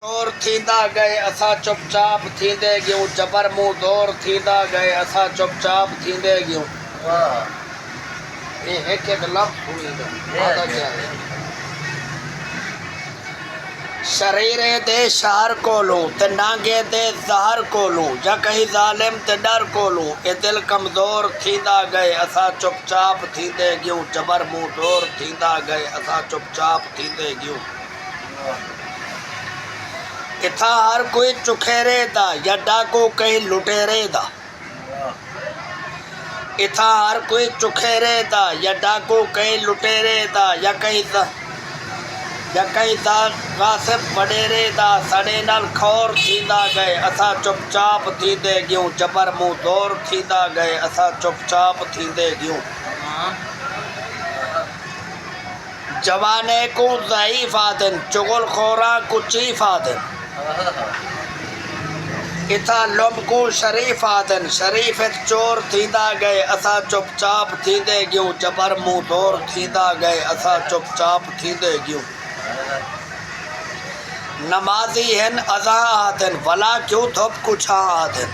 दौर थींदा गए असां चुपचाप थींदे गियूं जबर मुंह दौर थींदा गए असां चुपचाप थींदे गियूं। ये एक लफ्ज़ हुई आधा क्या है। शरीरे दे शहर कोलूं ते नांगे दे ज़हर कोलूं या कहीं ज़ालिम ते डर कोलूं ए दिल कमज़ोर थींदा गए असां चुपचाप थींदे गियूं जबर मुंह दौर थींदा गए असां चुपचाप थींदे गियूं। इथा हर कोई चुखेरे दा या डाको कहीं लुटेरे दा। इथा हर कोई चुखेरे दा या डाको कहीं लुटेरे दा या कहीं गासिब वडेरे दा सड़े नाल खौर थींदा गए असां चुपचाप थींदे गियूं जबर मुंह दौर थींदा गए असां चुपचाप थींदे गियूं। जवाने को ज़ईफ़ आदन चुगल खोरा को चीफ आदन। इथा लुम को शरीफ आदन शरीफ चोर थींदा गए असां चुपचाप थींदे गियूं जबर मुंह दौर थींदा गए असां चुपचाप थींदे गियूं। नमाज़ी हन अज़ा आदन भला क्यों थोप कुछ आदन।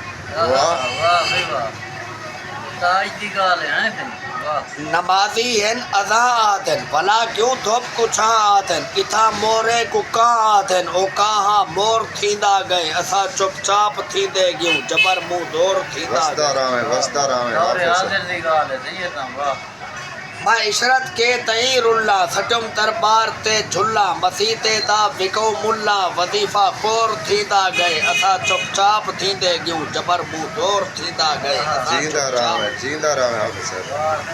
नमाज़ी हन अज़ा आदन भला क्यों थोप कुछ आदन। इथा मोरे को का आदन ओ कहा मोर थींदा गए असां चुपचाप थींदे गियूं जबर मुंह दौर थींदा गए। मां इशरत के तई रुल्ला सटम दरबार ते झुल्ला मसीते दा विको मुल्ला वजीफा खोर थींदा गए असां चुपचाप थींदे गियूं जबर मुंह दौर थींदा गए। जींदा रहे ऑफिसर।